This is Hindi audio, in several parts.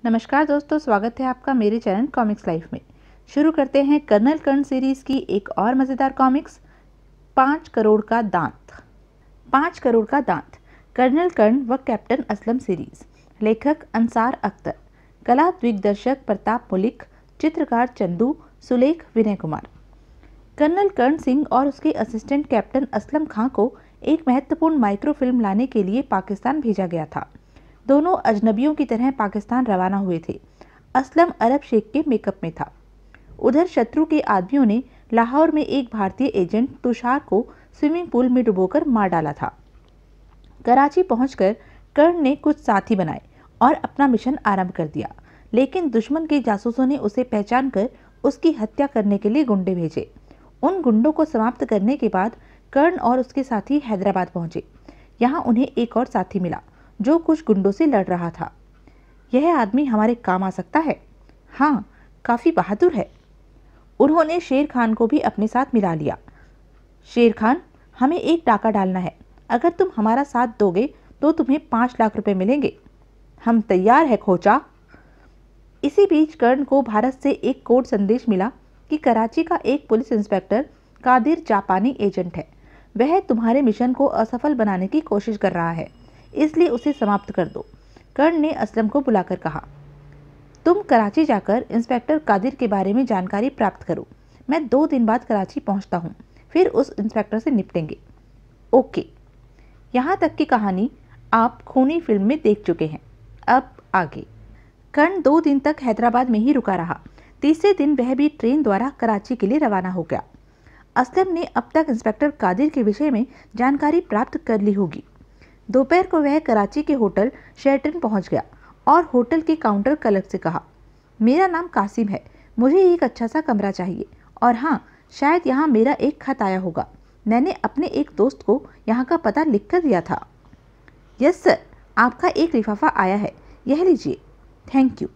नमस्कार दोस्तों, स्वागत है आपका मेरे चैनल कॉमिक्स लाइफ में। शुरू करते हैं कर्नल कर्ण सीरीज की एक और मज़ेदार कॉमिक्स 5 करोड़ का दांत। 5 करोड़ का दांत कर्नल कर्ण व कैप्टन असलम सीरीज। लेखक अंसार अख्तर, कला दिग्दर्शक प्रताप मुलिक, चित्रकार चंदू, सुलेख विनय कुमार। कर्नल कर्ण सिंह और उसके असिस्टेंट कैप्टन असलम खां को एक महत्वपूर्ण माइक्रोफिल्म लाने के लिए पाकिस्तान भेजा गया था। दोनों अजनबियों की तरह पाकिस्तान रवाना हुए थे। असलम अरब शेख के मेकअप में था। उधर शत्रु के आदमियों ने लाहौर में एक भारतीय एजेंट तुषार को स्विमिंग पूल में डुबोकर मार डाला था। कराची पहुंचकर कर्ण ने कुछ साथी बनाए और अपना मिशन आरंभ कर दिया, लेकिन दुश्मन के जासूसों ने उसे पहचान कर उसकी हत्या करने के लिए गुंडे भेजे। उन गुंडों को समाप्त करने के बाद कर्ण और उसके साथी हैदराबाद पहुंचे। यहाँ उन्हें एक और साथी मिला जो कुछ गुंडों से लड़ रहा था। यह आदमी हमारे काम आ सकता है। हाँ, काफी बहादुर है। उन्होंने शेर खान को भी अपने साथ मिला लिया। शेर खान, हमें एक डाका डालना है। अगर तुम हमारा साथ दोगे तो तुम्हें 5 लाख रुपए मिलेंगे। हम तैयार है खोचा। इसी बीच कर्ण को भारत से एक कोड संदेश मिला कि कराची का एक पुलिस इंस्पेक्टर कादिर जापानी एजेंट है। वह तुम्हारे मिशन को असफल बनाने की कोशिश कर रहा है, इसलिए उसे समाप्त कर दो। कर्ण ने असलम को बुलाकर कहा, तुम कराची जाकर इंस्पेक्टर कादिर के बारे में जानकारी प्राप्त करो। मैं 2 दिन बाद कराची पहुंचता हूं, फिर उस इंस्पेक्टर से निपटेंगे। ओके। यहाँ तक की कहानी आप खूनी फिल्म में देख चुके हैं। अब आगे। कर्ण 2 दिन तक हैदराबाद में ही रुका रहा। तीसरे दिन वह भी ट्रेन द्वारा कराची के लिए रवाना हो गया। असलम ने अब तक इंस्पेक्टर कादिर के विषय में जानकारी प्राप्त कर ली होगी। दोपहर को वह कराची के होटल शेरटन पहुंच गया और होटल के काउंटर क्लर्क से कहा, मेरा नाम कासिम है, मुझे एक अच्छा सा कमरा चाहिए। और हाँ, शायद यहाँ मेरा एक खत आया होगा। मैंने अपने एक दोस्त को यहाँ का पता लिख कर दिया था। यस सर, आपका एक लिफाफा आया है, यह लीजिए। Thank you.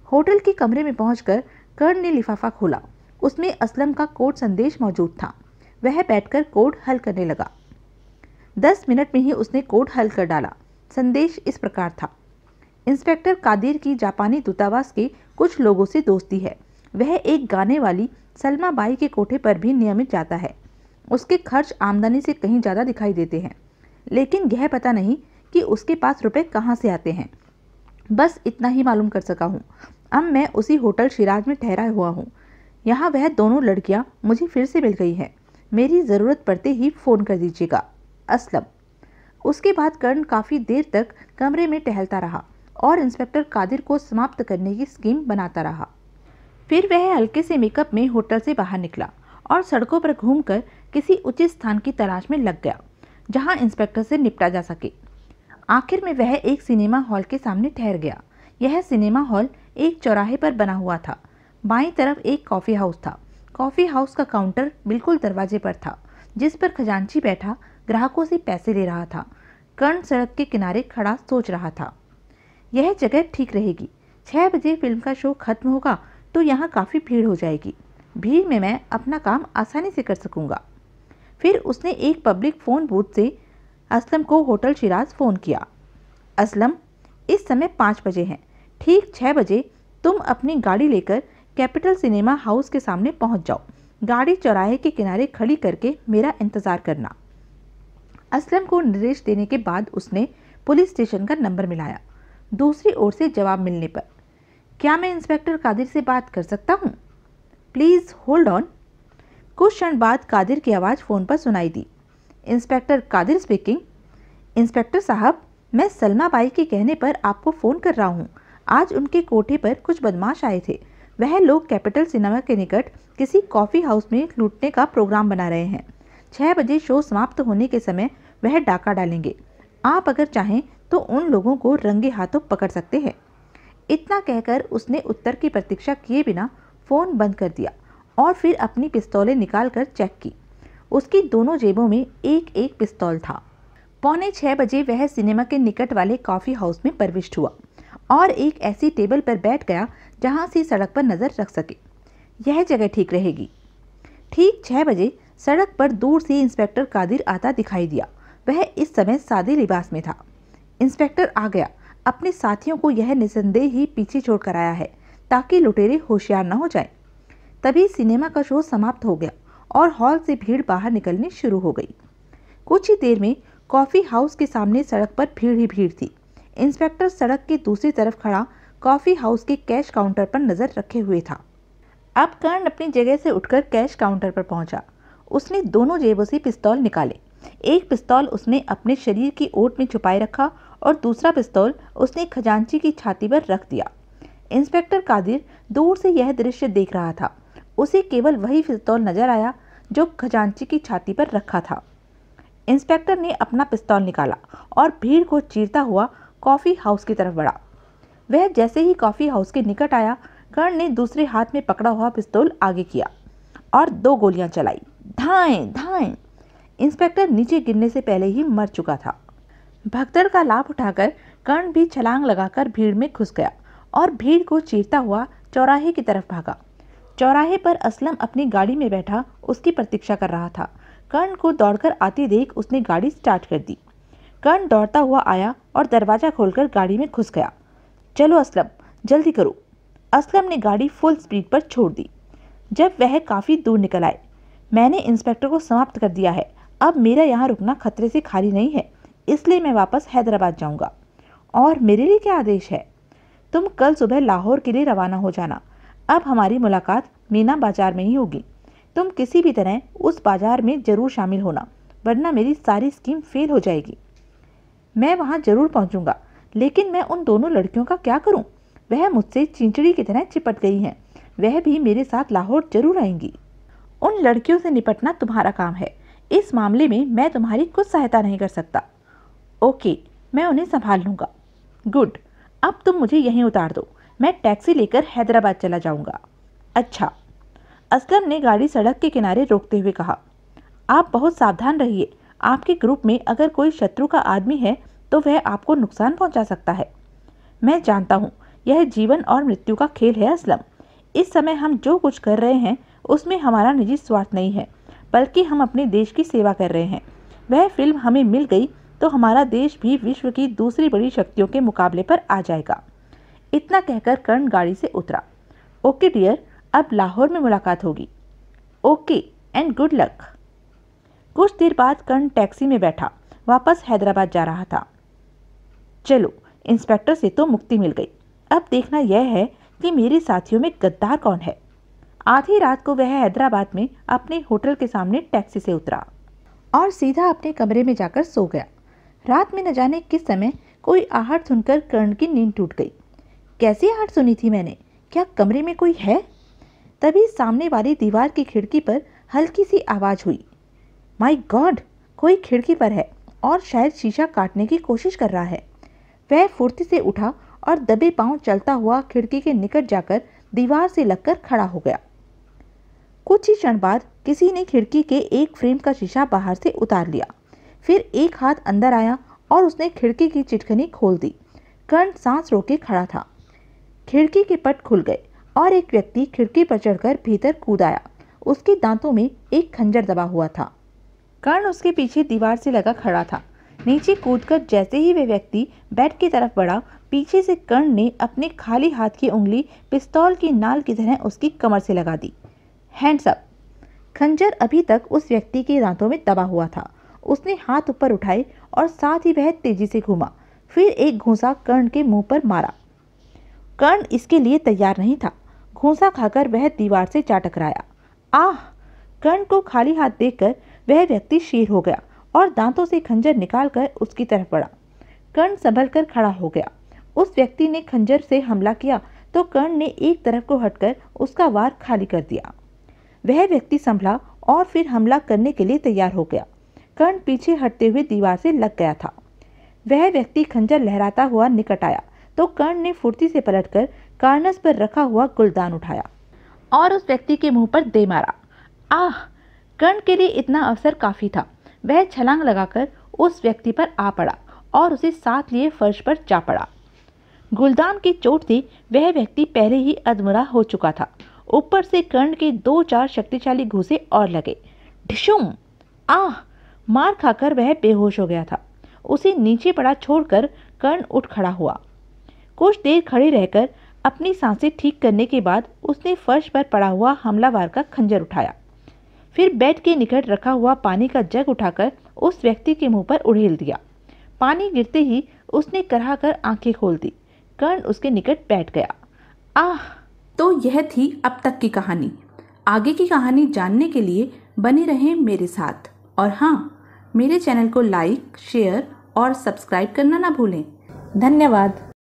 होटल के कमरे में पहुंचकर कर्ण ने लिफाफा खोला। उसमें असलम का कोड संदेश मौजूद था। वह बैठकर कोड हल करने लगा। 10 मिनट में ही उसने कोड हल कर डाला। संदेश इस प्रकार था, इंस्पेक्टर कादिर की जापानी दूतावास के कुछ लोगों से दोस्ती है। वह एक गाने वाली सलमा बाई के कोठे पर भी नियमित जाता है। उसके खर्च आमदनी से कहीं ज़्यादा दिखाई देते हैं, लेकिन यह पता नहीं कि उसके पास रुपए कहाँ से आते हैं। बस इतना ही मालूम कर सका हूँ। अब मैं उसी होटल शिराज में ठहरा हुआ हूँ। यहाँ वह दोनों लड़कियाँ मुझे फिर से मिल गई हैं। मेरी ज़रूरत पड़ते ही फ़ोन कर दीजिएगा। असलम। उसके बाद कर्ण काफी देर तक कमरे में टहलता रहा और इंस्पेक्टर कादिर को समाप्त करने की स्कीम बनाता रहा। फिर वह हल्के से मेकअप में होटल से बाहर निकला और सड़कों पर घूमकर किसी उचित स्थान की तलाश में लग गया जहां इंस्पेक्टर से निपटा जा सके। आखिर में वह एक सिनेमा हॉल के सामने ठहर गया। यह सिनेमा हॉल एक चौराहे पर बना हुआ था। बाईं तरफ एक कॉफी हाउस था। कॉफी हाउस का काउंटर बिल्कुल दरवाजे पर था, जिस पर खजांची बैठा ग्राहकों से पैसे ले रहा था। कर्ण सड़क के किनारे खड़ा सोच रहा था, यह जगह ठीक रहेगी। 6 बजे फिल्म का शो खत्म होगा तो यहाँ काफ़ी भीड़ हो जाएगी। भीड़ में मैं अपना काम आसानी से कर सकूंगा। फिर उसने एक पब्लिक फ़ोन बूथ से असलम को होटल शिराज फ़ोन किया। असलम, इस समय 5 बजे हैं। ठीक 6 बजे तुम अपनी गाड़ी लेकर कैपिटल सिनेमा हाउस के सामने पहुँच जाओ। गाड़ी चौराहे के किनारे खड़ी करके मेरा इंतज़ार करना। असलम को निर्देश देने के बाद उसने पुलिस स्टेशन का नंबर मिलाया। दूसरी ओर से जवाब मिलने पर, क्या मैं इंस्पेक्टर कादिर से बात कर सकता हूँ? Please hold on. कुछ क्षण बाद कादिर की आवाज़ फ़ोन पर सुनाई दी। Inspector Qadir speaking. इंस्पेक्टर साहब, मैं सलमा बाई के कहने पर आपको फ़ोन कर रहा हूँ। आज उनके कोठे पर कुछ बदमाश आए थे। वह लोग कैपिटल सिनेमा के निकट किसी कॉफ़ी हाउस में लूटने का प्रोग्राम बना रहे हैं। 6 बजे शो समाप्त होने के समय वह डाका डालेंगे। आप अगर चाहें तो उन लोगों को रंगे हाथों पकड़ सकते हैं। इतना कहकर उसने उत्तर की प्रतीक्षा किए बिना फ़ोन बंद कर दिया और फिर अपनी पिस्तौलें निकालकर चेक की। उसकी दोनों जेबों में एक एक पिस्तौल था। 5:45 बजे वह सिनेमा के निकट वाले कॉफ़ी हाउस में प्रविष्ट हुआ और एक ऐसी टेबल पर बैठ गया जहां से सड़क पर नज़र रख सके। यह जगह ठीक रहेगी। ठीक 6 बजे सड़क पर दूर से इंस्पेक्टर कादिर आता दिखाई दिया। वह इस समय सादे लिबास में था। इंस्पेक्टर आ गया। अपने साथियों को यह निसंदेह ही पीछे छोड़कर आया है ताकि लुटेरे होशियार न हो जाएं। तभी सिनेमा का शो समाप्त हो गया और हॉल से भीड़ बाहर निकलनी शुरू हो गई। कुछ ही देर में कॉफी हाउस के सामने सड़क पर भीड़ ही भीड़ थी। इंस्पेक्टर सड़क के दूसरी तरफ खड़ा कॉफी हाउस के कैश काउंटर पर नजर रखे हुए था। अब कर्ण अपनी जगह से उठकर कैश काउंटर पर पहुंचा। उसने दोनों जेबों से पिस्तौल निकाले। एक पिस्तौल उसने अपने शरीर की ओट में छुपाए रखा और दूसरा पिस्तौल उसने खजांची की छाती पर रख दिया। इंस्पेक्टर कादिर दूर से यह दृश्य देख रहा था। उसे केवल वही पिस्तौल नजर आया जो खजांची की छाती पर रखा था। इंस्पेक्टर ने अपना पिस्तौल निकाला और भीड़ को चीरता हुआ कॉफी हाउस की तरफ बढ़ा। वह जैसे ही कॉफी हाउस के निकट आया, कर्ण ने दूसरे हाथ में पकड़ा हुआ पिस्तौल आगे किया और 2 गोलियां चलाई। धाएं धाएं। इंस्पेक्टर नीचे गिरने से पहले ही मर चुका था। भगदड़ का लाभ उठाकर कर्ण भी छलांग लगाकर भीड़ में घुस गया और भीड़ को चीरता हुआ चौराहे की तरफ भागा। चौराहे पर असलम अपनी गाड़ी में बैठा उसकी प्रतीक्षा कर रहा था। कर्ण को दौड़कर आते देख उसने गाड़ी स्टार्ट कर दी। कर्ण दौड़ता हुआ आया और दरवाजा खोलकर गाड़ी में घुस गया। चलो असलम, जल्दी करो। असलम ने गाड़ी फुल स्पीड पर छोड़ दी। जब वह काफ़ी दूर निकल आए, मैंने इंस्पेक्टर को समाप्त कर दिया है। अब मेरा यहाँ रुकना खतरे से खाली नहीं है, इसलिए मैं वापस हैदराबाद जाऊँगा। और मेरे लिए क्या आदेश है? तुम कल सुबह लाहौर के लिए रवाना हो जाना। अब हमारी मुलाकात मीना बाजार में ही होगी। तुम किसी भी तरह उस बाजार में जरूर शामिल होना, वरना मेरी सारी स्कीम फेल हो जाएगी। मैं वहाँ जरूर पहुँचूंगा, लेकिन मैं उन दोनों लड़कियों का क्या करूँ? वह मुझसे चिंचड़ी की तरह चिपट गई हैं। वह भी मेरे साथ लाहौर जरूर आएंगी। उन लड़कियों से निपटना तुम्हारा काम है। इस मामले में मैं तुम्हारी कुछ सहायता नहीं कर सकता। ओके, मैं उन्हें संभाल लूँगा। गुड, अब तुम मुझे यहीं उतार दो। मैं टैक्सी लेकर हैदराबाद चला जाऊँगा। अच्छा। असलम ने गाड़ी सड़क के किनारे रोकते हुए कहा, आप बहुत सावधान रहिए। आपके ग्रुप में अगर कोई शत्रु का आदमी है तो वह आपको नुकसान पहुंचा सकता है। मैं जानता हूं, यह जीवन और मृत्यु का खेल है असलम। इस समय हम जो कुछ कर रहे हैं उसमें हमारा निजी स्वार्थ नहीं है, बल्कि हम अपने देश की सेवा कर रहे हैं। वह फिल्म हमें मिल गई तो हमारा देश भी विश्व की दूसरी बड़ी शक्तियों के मुकाबले पर आ जाएगा। इतना कहकर कर्ण गाड़ी से उतरा। ओके डियर, अब लाहौर में मुलाकात होगी। Okay and good luck. कुछ देर बाद कर्ण टैक्सी में बैठा वापस हैदराबाद जा रहा था। चलो, इंस्पेक्टर से तो मुक्ति मिल गई। अब देखना यह है कि मेरे साथियों में गद्दार कौन है। आधी रात को वह हैदराबाद में अपने होटल के सामने टैक्सी से उतरा और सीधा अपने कमरे में जाकर सो गया। रात में न जाने किस समय कोई आहट सुनकर कर्ण की नींद टूट गई। कैसी आहट सुनी थी मैंने? क्या कमरे में कोई है? तभी सामने वाली दीवार की खिड़की पर हल्की सी आवाज हुई। माय गॉड, कोई खिड़की पर है और शायद शीशा काटने की कोशिश कर रहा है। वह फुर्ती से उठा और दबे पांव चलता हुआ खिड़की के निकट जाकर दीवार से लगकर खड़ा हो गया। कुछ ही क्षण बाद किसी ने खिड़की के एक फ्रेम का शीशा बाहर से उतार लिया। फिर एक हाथ अंदर आया और उसने खिड़की की चिटकनी खोल दी। कर्ण सांस रोके खड़ा था। खिड़की के पट खुल गए और एक व्यक्ति खिड़की पर चढ़कर भीतर कूद आया। उसके दांतों में एक खंजर दबा हुआ था। कर्ण उसके पीछे दीवार से लगा खड़ा था। नीचे कूदकर जैसे ही वह व्यक्ति बेड की तरफ बढ़ा, पीछे से कर्ण ने अपने खाली हाथ की उंगली पिस्तौल की नाल की तरह उसकी कमर से लगा दी। Hands up. खंजर अभी तक उस व्यक्ति के दांतों में दबा हुआ था। उसने हाथ ऊपर उठाए और साथ ही वह तेजी से घूमा। फिर एक घूंसा कर्ण के मुंह पर मारा। कर्ण इसके लिए तैयार नहीं था। घूंसा खाकर वह दीवार से जा टकराया। आह! कर्ण को खाली हाथ देखकर वह व्यक्ति शेर हो गया और दांतों से खंजर निकालकर उसकी तरफ बढ़ा। कर्ण संभल कर खड़ा हो गया। उस व्यक्ति ने खंजर से हमला किया तो कर्ण ने एक तरफ को हटकर उसका वार खाली कर दिया। वह व्यक्ति संभला और फिर हमला करने के लिए तैयार हो गया। कर्ण पीछे हटते हुए दीवार से लग गया था। वह व्यक्ति खंजर लहराता हुआ निकट आया तो कर्ण ने फुर्ती से पलटकर कार्नस पर रखा हुआ गुलदान उठाया और उस व्यक्ति के मुंह पर दे मारा। आह! कर्ण के लिए इतना अवसर काफी था। वह छलांग लगाकर उस व्यक्ति पर आ पड़ा और उसे साथ लिए फर्श पर जा पड़ा। गुलदान की चोट से वह व्यक्ति पहले ही अधमरा हो चुका था। ऊपर से कर्ण के 2-4 शक्तिशाली घूंसे और लगे। ढिशुम! आह! मार खाकर वह बेहोश हो गया था। उसे नीचे पड़ा छोड़कर कर्ण उठ खड़ा हुआ कुछ देर खड़े रहकर अपनी सांसें ठीक करने के बाद उसने फर्श पर पड़ा हुआ हमलावर का खंजर उठाया। फिर बेड के निकट रखा हुआ पानी का जग उठाकर उस व्यक्ति के मुंह पर उड़ेल दिया। पानी गिरते ही उसने कराह कर आंखें खोल दी। कर्ण उसके निकट बैठ गया। आह! तो यह थी अब तक की कहानी। आगे की कहानी जानने के लिए बने रहें मेरे साथ। और हाँ, मेरे चैनल को लाइक, शेयर और सब्सक्राइब करना ना भूलें। धन्यवाद।